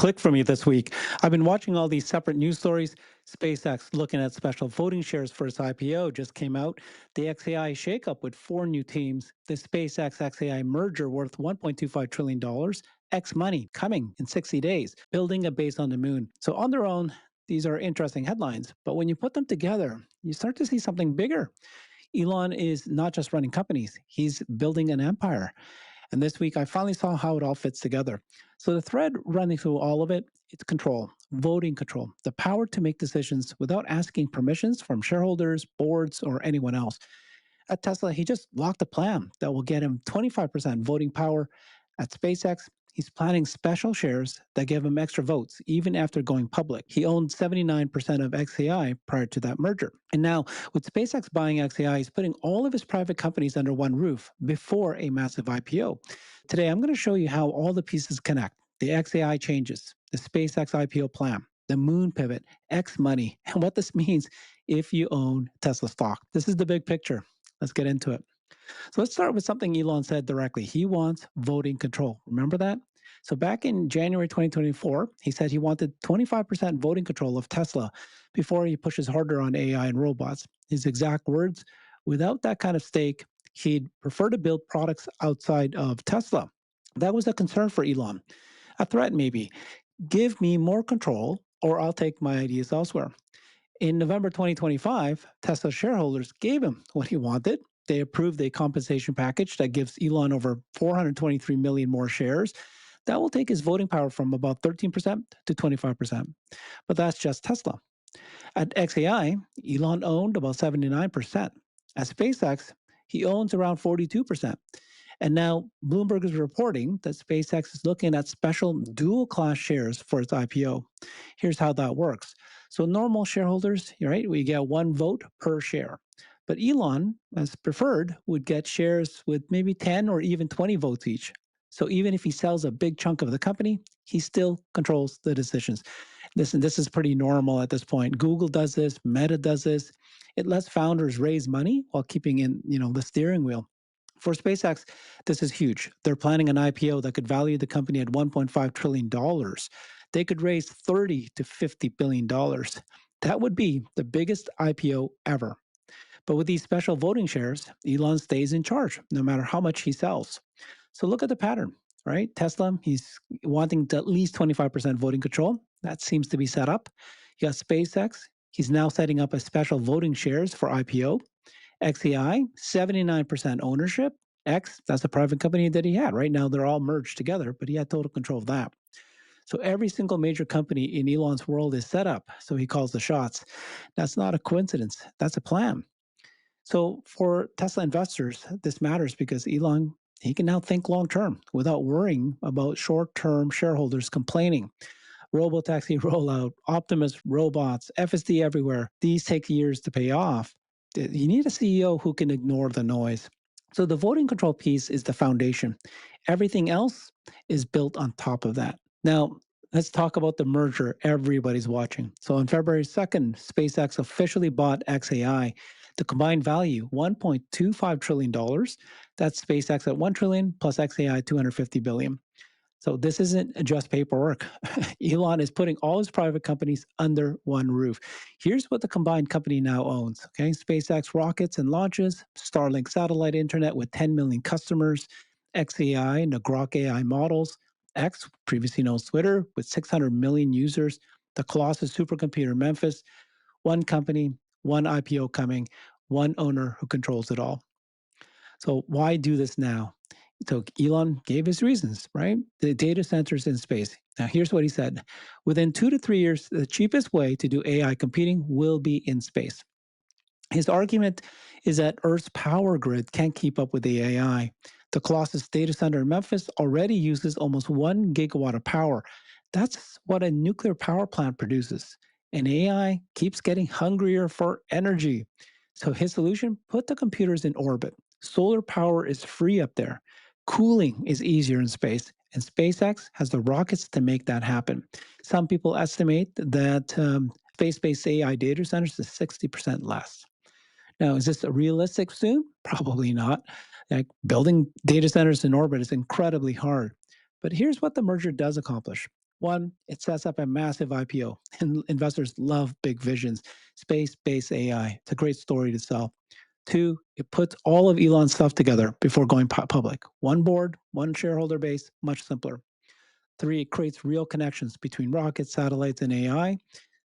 click for me this week. I've been watching all these separate news stories. SpaceX looking at special voting shares for its IPO just came out. The XAI shakeup with four new teams. The SpaceX XAI merger worth $1.25 trillion. X money coming in 60 days. Building a base on the moon. So on their own, these are interesting headlines. But when you put them together, you start to see something bigger. Elon is not just running companies, he's building an empire. And this week, I finally saw how it all fits together. So the thread running through all of it, it's control, voting control, the power to make decisions without asking permissions from shareholders, boards, or anyone else. At Tesla, he just locked a plan that will get him 25% voting power. At SpaceX, he's planning special shares that give him extra votes, even after going public. He owned 79% of XAI prior to that merger. And now, with SpaceX buying XAI, he's putting all of his private companies under one roof before a massive IPO. Today, I'm going to show you how all the pieces connect. The XAI changes, the SpaceX IPO plan, the moon pivot, X money, and what this means if you own Tesla stock. This is the big picture. Let's get into it. So let's start with something Elon said directly. He wants voting control. Remember that? So back in January 2024, he said he wanted 25% voting control of Tesla before he pushes harder on AI and robots. His exact words, without that kind of stake, he'd prefer to build products outside of Tesla. That was a concern for Elon. A threat maybe. Give me more control or I'll take my ideas elsewhere. In November 2025, Tesla shareholders gave him what he wanted. They approved a compensation package that gives Elon over 423 million more shares. That will take his voting power from about 13% to 25%. But that's just Tesla. At XAI, Elon owned about 79%. At SpaceX, he owns around 42%. And now Bloomberg is reporting that SpaceX is looking at special dual class shares for its IPO. Here's how that works. So normal shareholders, right, we get one vote per share. But Elon, as preferred, would get shares with maybe 10 or even 20 votes each. So even if he sells a big chunk of the company, he still controls the decisions. This is pretty normal at this point. Google does this, Meta does this. It lets founders raise money while keeping in, the steering wheel. For SpaceX, this is huge. They're planning an IPO that could value the company at $1.5 trillion. They could raise $30 to $50 billion. That would be the biggest IPO ever. But with these special voting shares, Elon stays in charge no matter how much he sells. So look at the pattern, right? Tesla, he's wanting to at least 25% voting control. That seems to be set up. You got SpaceX, he's now setting up a special voting shares for IPO. XAI, 79% ownership. X, that's the private company that he had. Right now, they're all merged together, but he had total control of that. So every single major company in Elon's world is set up, so he calls the shots. That's not a coincidence. That's a plan. So for Tesla investors, this matters because Elon, he can now think long term without worrying about short term shareholders complaining. Robotaxi rollout, Optimus robots, FSD everywhere. These take years to pay off. You need a CEO who can ignore the noise. So the voting control piece is the foundation. Everything else is built on top of that. Now, let's talk about the merger everybody's watching. So on February 2nd, SpaceX officially bought XAI. The combined value, $1.25 trillion. That's SpaceX at $1 trillion plus XAI $250 billion. So this isn't just paperwork. Elon is putting all his private companies under one roof. Here's what the combined company now owns. Okay, SpaceX rockets and launches, Starlink satellite internet with 10 million customers, XAI and the Grok AI models, X, previously known as Twitter, with 600 million users, the Colossus supercomputer Memphis, one company, one IPO coming, one owner who controls it all. So why do this now? So Elon gave his reasons, right? The data centers in space. Now, here's what he said. Within 2 to 3 years, the cheapest way to do AI computing will be in space. His argument is that Earth's power grid can't keep up with the AI. The Colossus data center in Memphis already uses almost 1 gigawatt of power. That's what a nuclear power plant produces. And AI keeps getting hungrier for energy. So his solution, put the computers in orbit. Solar power is free up there. Cooling is easier in space, and SpaceX has the rockets to make that happen. Some people estimate that space-based AI data centers is 60% less. Now, is this a realistic soon? Probably not. Like, building data centers in orbit is incredibly hard. But here's what the merger does accomplish. One, it sets up a massive IPO, and investors love big visions. Space-based AI. It's a great story to sell. Two, it puts all of Elon's stuff together before going public. One board, one shareholder base, much simpler. Three, it creates real connections between rockets, satellites, and AI.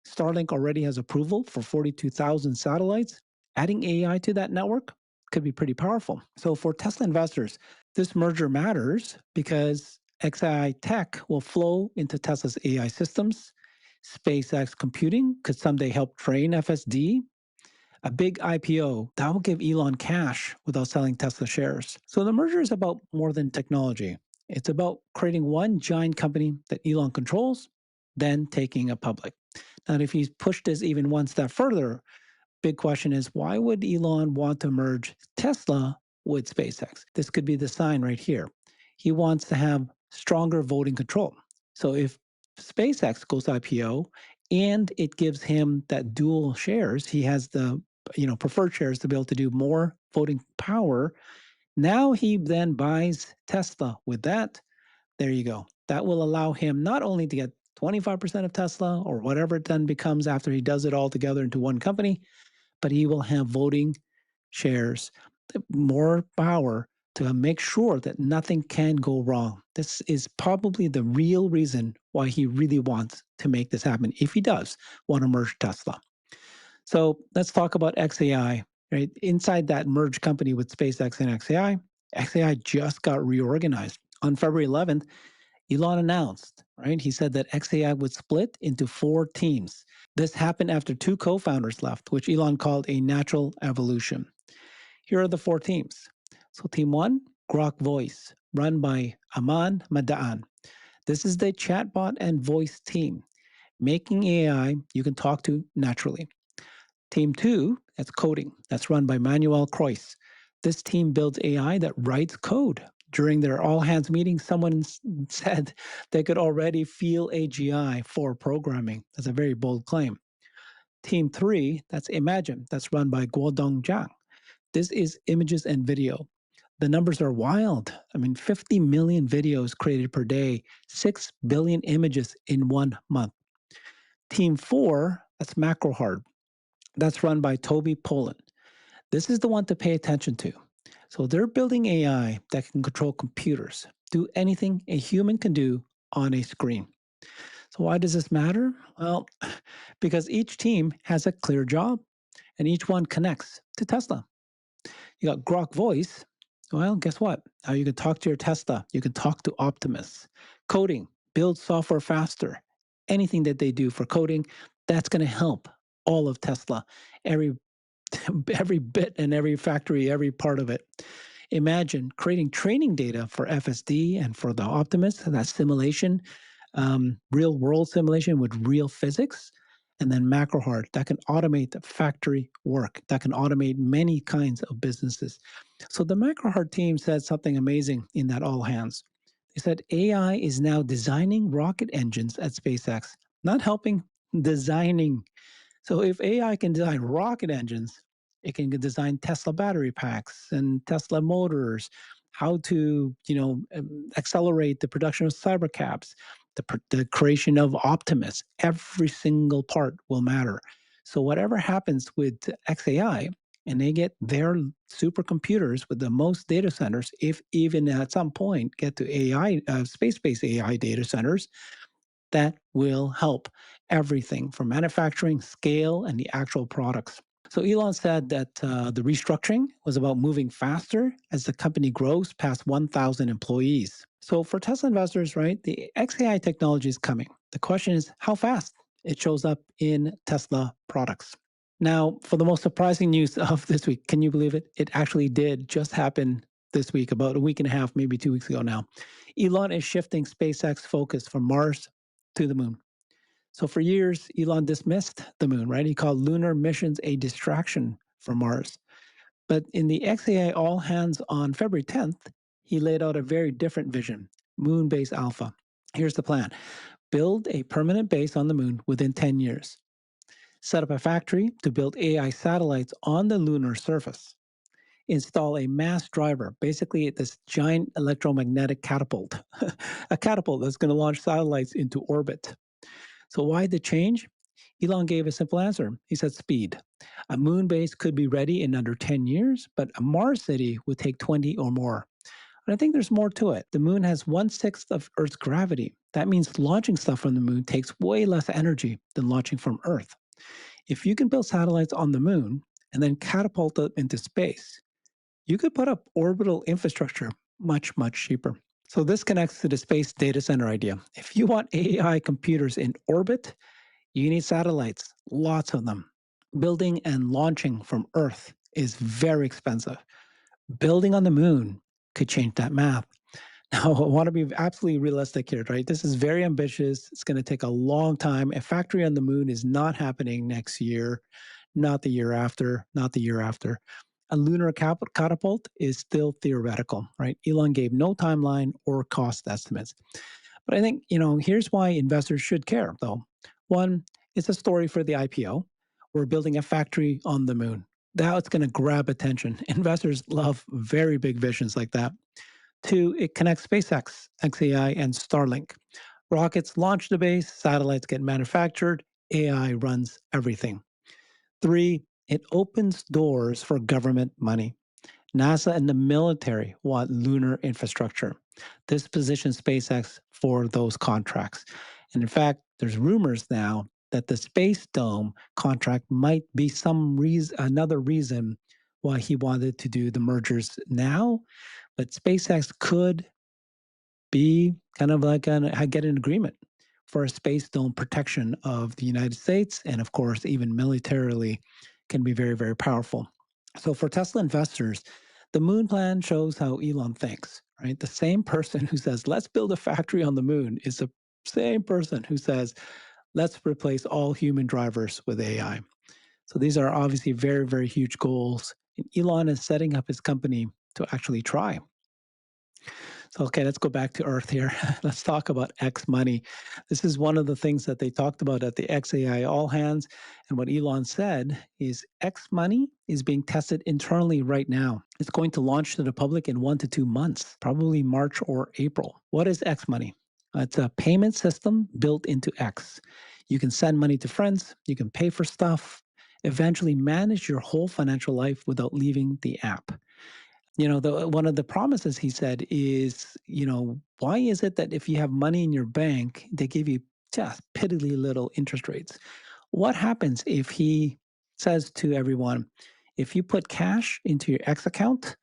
Starlink already has approval for 42,000 satellites. Adding AI to that network could be pretty powerful. So for Tesla investors, this merger matters because XAI tech will flow into Tesla's AI systems. SpaceX computing could someday help train FSD. A big IPO that will give Elon cash without selling Tesla shares. So the merger is about more than technology. It's about creating one giant company that Elon controls, then taking it public. Now, if he's pushed this even one step further, big question is why would Elon want to merge Tesla with SpaceX? This could be the sign right here. He wants to have stronger voting control. So if SpaceX goes IPO and it gives him that dual shares, he has the preferred shares to be able to do more voting power. Now he then buys Tesla with that. There you go. That will allow him not only to get 25% of Tesla or whatever it then becomes after he does it all together into one company, but he will have voting shares, more power to make sure that nothing can go wrong. This is probably the real reason why he really wants to make this happen, if he does want to merge Tesla. So let's talk about XAI, right? Inside that merged company with SpaceX and XAI, XAI just got reorganized. On February 11th, Elon announced, right? He said that XAI would split into 4 teams. This happened after 2 co-founders left, which Elon called a natural evolution. Here are the 4 teams. So team 1, Grok Voice, run by Aman Madaan. This is the chatbot and voice team, making AI you can talk to naturally. Team 2, that's coding. That's run by Manuel Croix. This team builds AI that writes code. During their all hands meeting, someone said they could already feel AGI for programming. That's a very bold claim. Team 3, that's Imagine. That's run by Guodong Zhang. This is images and video. The numbers are wild. I mean, 50 million videos created per day, 6 billion images in 1 month. Team 4, that's MacroHard. That's run by Toby Poland. This is the one to pay attention to. So they're building AI that can control computers, do anything a human can do on a screen. So why does this matter? Well, because each team has a clear job and each one connects to Tesla. You got Grok Voice. Well, guess what? Now you can talk to your Tesla. You can talk to Optimus. Coding, build software faster. Anything that they do for coding, that's going to help all of Tesla. Every every bit and every factory, every part of it. Imagine creating training data for FSD and for the Optimus, that simulation, real world simulation with real physics, and then MacroHeart that can automate the factory work, that can automate many kinds of businesses. So the MacroHeart team said something amazing in that all hands. They said AI is now designing rocket engines at SpaceX, not helping, designing. So if AI can design rocket engines, it can design Tesla battery packs and Tesla motors, how to, accelerate the production of cybercaps, the creation of Optimus. Every single part will matter. So whatever happens with XAI, and they get their supercomputers with the most data centers, if even at some point get to AI, space-based AI data centers, that will help everything from manufacturing, scale, and the actual products. So Elon said that the restructuring was about moving faster as the company grows past 1,000 employees. So for Tesla investors, right, the XAI technology is coming. The question is how fast it shows up in Tesla products. Now, for the most surprising news of this week, can you believe it? It actually did just happen this week, about a week and a half, maybe 2 weeks ago now. Elon is shifting SpaceX focus from Mars to the moon. So for years, Elon dismissed the moon, right? He called lunar missions a distraction for Mars. But in the XAI All Hands on February 10th, he laid out a very different vision, Moon Base Alpha. Here's the plan. Build a permanent base on the moon within 10 years. Set up a factory to build AI satellites on the lunar surface. install a mass driver, basically this giant electromagnetic catapult, a catapult that's going to launch satellites into orbit. So, why the change? Elon gave a simple answer. He said speed. A moon base could be ready in under 10 years, but a Mars city would take 20 or more. And I think there's more to it. The moon has one-sixth of Earth's gravity. That means launching stuff from the moon takes way less energy than launching from Earth. If you can build satellites on the moon and then catapult them into space, you could put up orbital infrastructure much, much cheaper. So this connects to the space data center idea. If you want AI computers in orbit, you need satellites, lots of them. Building and launching from Earth is very expensive. Building on the moon could change that math. Now, I want to be absolutely realistic here, right? This is very ambitious. It's going to take a long time. A factory on the moon is not happening next year, not the year after, not the year after. A lunar catapult is still theoretical, right? Elon gave no timeline or cost estimates. But I think, here's why investors should care, though. One, it's a story for the IPO. We're building a factory on the moon. That's going to grab attention. Investors love very big visions like that. Two, it connects SpaceX, XAI, and Starlink. Rockets launch the base, satellites get manufactured, AI runs everything. Three, it opens doors for government money. NASA and the military want lunar infrastructure. This positions SpaceX for those contracts. And in fact, there's rumors now that the Space Dome contract might be another reason why he wanted to do the mergers now. But SpaceX could be kind of like get an agreement for a space dome protection of the United States, and of course, even militarily, can be very, very powerful. So for Tesla investors, the moon plan shows how Elon thinks, right? The same person who says, let's build a factory on the moon is the same person who says, let's replace all human drivers with AI. So these are obviously very, very huge goals. And Elon is setting up his company to actually try. So, okay, let's go back to Earth here. Let's talk about X money. This is one of the things that they talked about at the XAI All Hands. And what Elon said is X money is being tested internally right now. It's going to launch to the public in 1 to 2 months, probably March or April. What is X money? It's a payment system built into X. You can send money to friends, you can pay for stuff, eventually manage your whole financial life without leaving the app. One of the promises he said is, why is it that if you have money in your bank, they give you just piddly little interest rates? What happens if he says to everyone, if you put cash into your X account,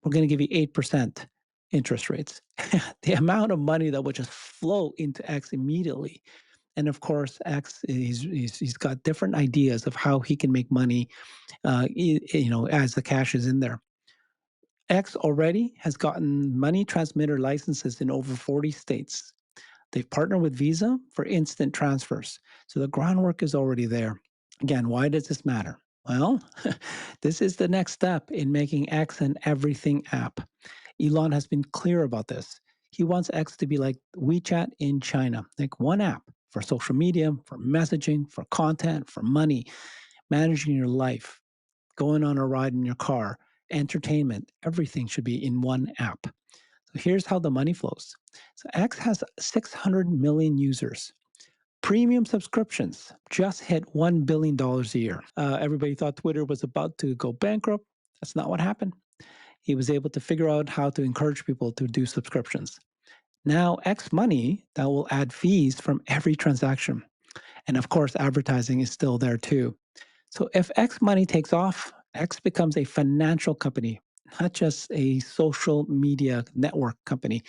we're going to give you 8% interest rates? The amount of money that would just flow into X immediately. And of course, X, he's got different ideas of how he can make money, as the cash is in there. X already has gotten money transmitter licenses in over 40 states. They've partnered with Visa for instant transfers. So the groundwork is already there. Again, why does this matter? Well, this is the next step in making X an everything app. Elon has been clear about this. He wants X to be like WeChat in China, like one app for social media, for messaging, for content, for money, managing your life, going on a ride in your car, entertainment, everything should be in one app. So here's how the money flows. So X has 600 million users. Premium subscriptions just hit $1 billion a year. Everybody thought Twitter was about to go bankrupt. That's not what happened. He was able to figure out how to encourage people to do subscriptions. Now, X Money, that will add fees from every transaction. And of course, advertising is still there too. So if X Money takes off, X becomes a financial company, not just a social media network company.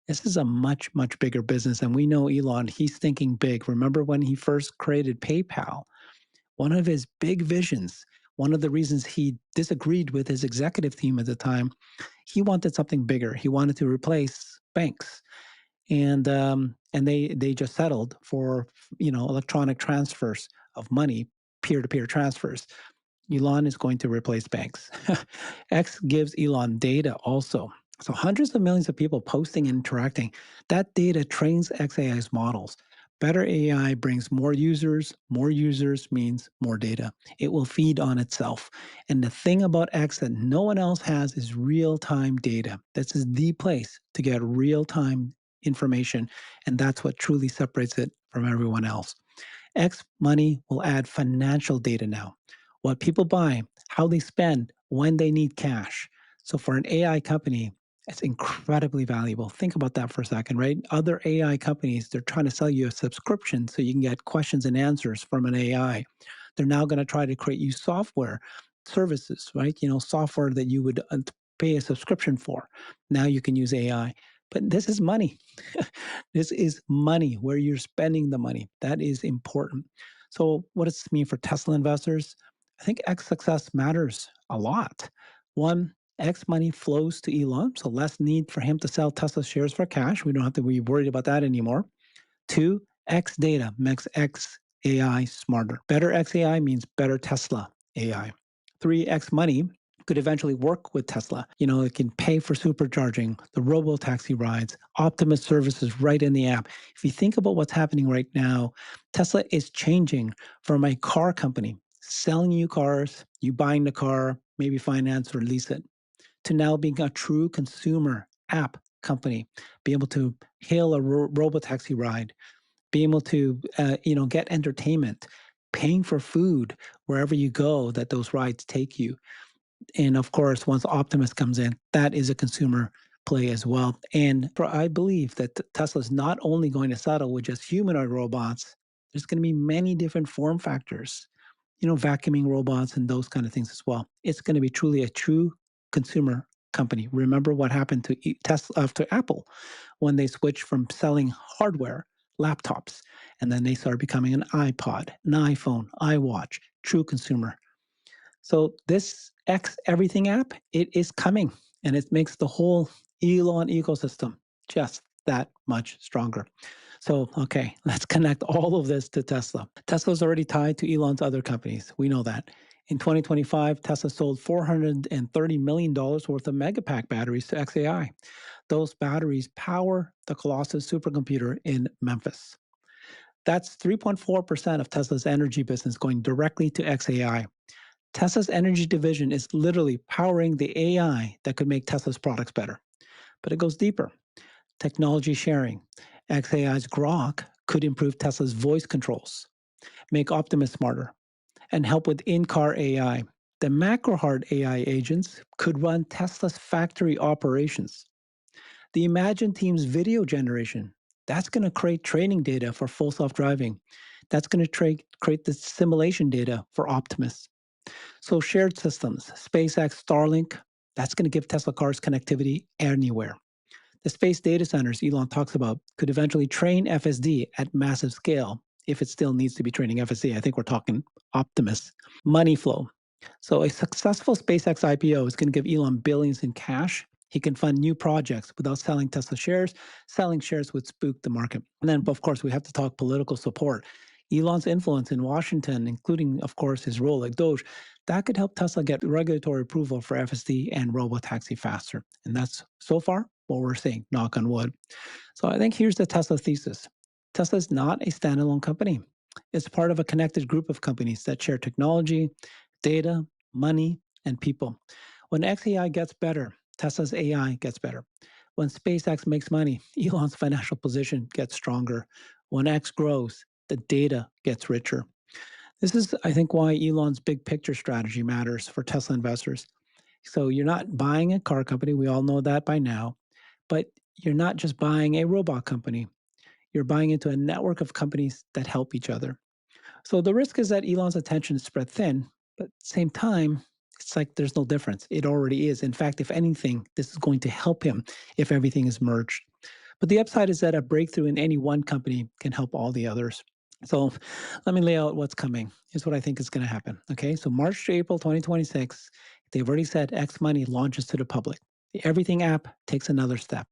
This is a much, much bigger business. And we know Elon, he's thinking big. Remember when he first created PayPal? One of his big visions, one of the reasons he disagreed with his executive team at the time, he wanted something bigger. He wanted to replace banks. And they just settled for electronic transfers of money, peer-to-peer transfers. Elon is going to replace banks. X gives Elon data also. So hundreds of millions of people posting and interacting. That data trains XAI's models. Better AI brings more users. More users means more data. It will feed on itself. And the thing about X that no one else has is real time data. This is the place to get real time information. And that's what truly separates it from everyone else. X Money will add financial data now. What people buy, how they spend, when they need cash. So for an AI company, it's incredibly valuable. Think about that for a second, right? Other AI companies, they're trying to sell you a subscription so you can get questions and answers from an AI. They're now going to try to create you software services, right? Software that you would pay a subscription for. Now you can use AI. But this is money. This is money, where you're spending the money. That is important. So, what does this mean for Tesla investors? I think X success matters a lot. One, X money flows to Elon, so less need for him to sell Tesla shares for cash. We don't have to be worried about that anymore. Two, X data makes X AI smarter. Better XAI means better Tesla AI. Three, X money could eventually work with Tesla. It can pay for supercharging, the robo-taxi rides, Optimus services right in the app. If you think about what's happening right now, Tesla is changing from a car company, selling you cars, you buying the car, maybe finance or lease it, to now being a true consumer app company, be able to hail a robo-taxi ride, be able to get entertainment, paying for food wherever you go that those rides take you. And of course, once Optimus comes in, that is a consumer play as well. And I believe that Tesla is not only going to settle with just humanoid robots, there's going to be many different form factors, vacuuming robots and those kind of things as well. It's going to be truly a true consumer company. Remember what happened to Tesla, to Apple, when they switched from selling hardware, laptops, and then they started becoming an iPod, an iPhone, iWatch, true consumer. So this X Everything app, it is coming, and it makes the whole Elon ecosystem just that much stronger. So, okay, let's connect all of this to Tesla. Tesla's already tied to Elon's other companies. We know that. In 2025, Tesla sold $430 million worth of Megapack batteries to XAI. Those batteries power the Colossus supercomputer in Memphis. That's 3.4% of Tesla's energy business going directly to XAI. Tesla's energy division is literally powering the AI that could make Tesla's products better. But it goes deeper. Technology sharing. XAI's Grok could improve Tesla's voice controls, make Optimus smarter, and help with in-car AI. The macro-hard AI agents could run Tesla's factory operations. The Imagine team's video generation, that's going to create training data for full self-driving. That's going to create the simulation data for Optimus. So shared systems, SpaceX, Starlink, that's going to give Tesla cars connectivity anywhere. The space data centers Elon talks about could eventually train FSD at massive scale, if it still needs to be training FSD. I think we're talking Optimus. Money flow. So a successful SpaceX IPO is going to give Elon billions in cash. He can fund new projects without selling Tesla shares. Selling shares would spook the market. And then, of course, we have to talk political support. Elon's influence in Washington, including, of course, his role at Doge, that could help Tesla get regulatory approval for FSD and robotaxi faster. And that's so far what we're seeing, knock on wood. So I think here's the Tesla thesis. Tesla is not a standalone company. It's part of a connected group of companies that share technology, data, money, and people. When XAI gets better, Tesla's AI gets better. When SpaceX makes money, Elon's financial position gets stronger. When X grows, the data gets richer. This is, I think, why Elon's big picture strategy matters for Tesla investors. So you're not buying a car company, we all know that by now, but you're not just buying a robot company. You're buying into a network of companies that help each other. So the risk is that Elon's attention is spread thin, but at the same time, it's like there's no difference. It already is. In fact, if anything, this is going to help him if everything is merged. But the upside is that a breakthrough in any one company can help all the others. So let me lay out what's coming. Here's what I think is going to happen. Okay, so March to April 2026, they've already said X Money launches to the public. The Everything app takes another step.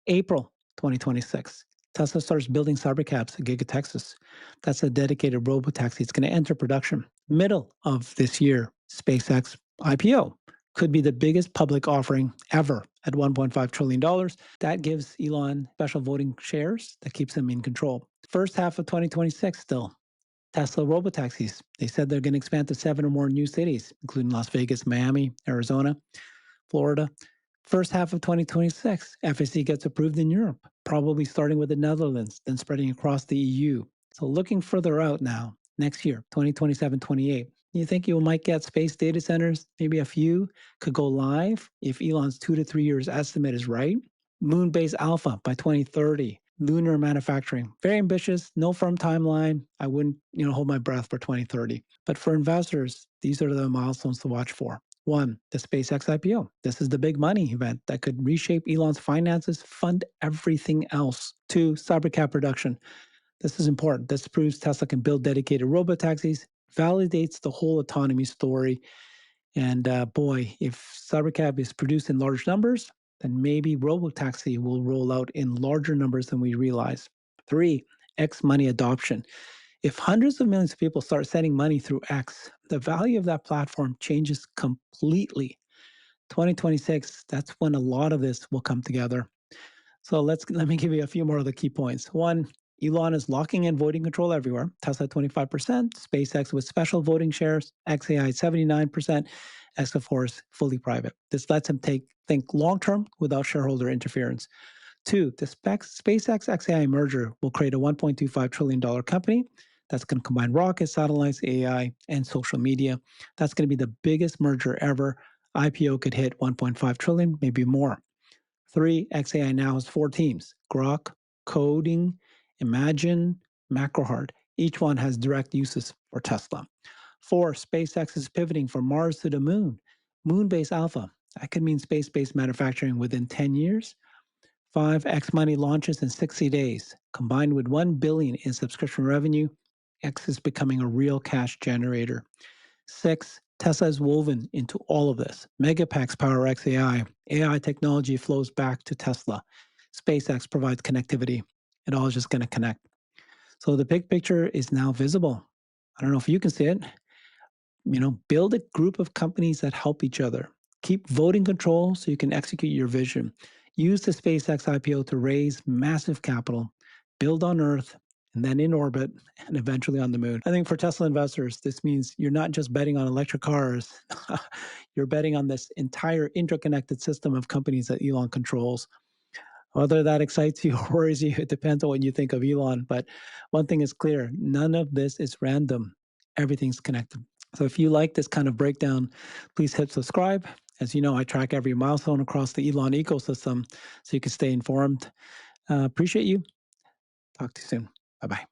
April 2026, Tesla starts building Cybercabs in Giga, Texas. That's a dedicated robotaxi. It's going to enter production. Middle of this year, SpaceX IPO could be the biggest public offering ever at $1.5 trillion. That gives Elon special voting shares that keeps him in control. First half of 2026 still. Tesla robotaxis. They said they're going to expand to 7 or more new cities, including Las Vegas, Miami, Arizona, Florida. First half of 2026, FSD gets approved in Europe, probably starting with the Netherlands, then spreading across the EU. So looking further out now, next year, 2027, 28, you think you might get space data centers? Maybe a few could go live if Elon's 2 to 3 years estimate is right. Moon base alpha by 2030. Lunar manufacturing. Very ambitious, no firm timeline. I wouldn't, hold my breath for 2030. But for investors, these are the milestones to watch for. One, the SpaceX IPO. This is the big money event that could reshape Elon's finances, fund everything else. Two, Cybercab production. This is important. This proves Tesla can build dedicated robotaxis, validates the whole autonomy story. And boy, if Cybercab is produced in large numbers, then maybe robotaxi will roll out in larger numbers than we realize. Three, X money adoption. If hundreds of millions of people start sending money through X, the value of that platform changes completely. 2026, that's when a lot of this will come together. So let me give you a few more of the key points. One, Elon is locking in voting control everywhere. Tesla 25%, SpaceX with special voting shares, XAI 79%, X of course fully private. This lets him think long term without shareholder interference. Two, the SpaceX XAI merger will create a $1.25 trillion company that's going to combine rockets, satellites, AI, and social media. That's going to be the biggest merger ever. IPO could hit 1.5 trillion, maybe more. Three, XAI now has 4 teams: Grok, Coding, Imagine, MacroHeart. Each one has direct uses for Tesla. Four, SpaceX is pivoting from Mars to the moon. Moon-based alpha. That could mean space-based manufacturing within 10 years. 5, X Money launches in 60 days. Combined with $1 billion in subscription revenue, X is becoming a real cash generator. 6, Tesla is woven into all of this. Megapacks power XAI. AI technology flows back to Tesla. SpaceX provides connectivity. It all is just going to connect. So the big picture is now visible. I don't know if you can see it. Build a group of companies that help each other. Keep voting control so you can execute your vision. Use the SpaceX IPO to raise massive capital, build on Earth, and then in orbit, and eventually on the moon. I think for Tesla investors, this means you're not just betting on electric cars, you're betting on this entire interconnected system of companies that Elon controls. Whether that excites you or worries you, it depends on what you think of Elon. But one thing is clear, none of this is random. Everything's connected. So if you like this kind of breakdown, please hit subscribe. As you know, I track every milestone across the Elon ecosystem so you can stay informed. Appreciate you. Talk to you soon. Bye-bye.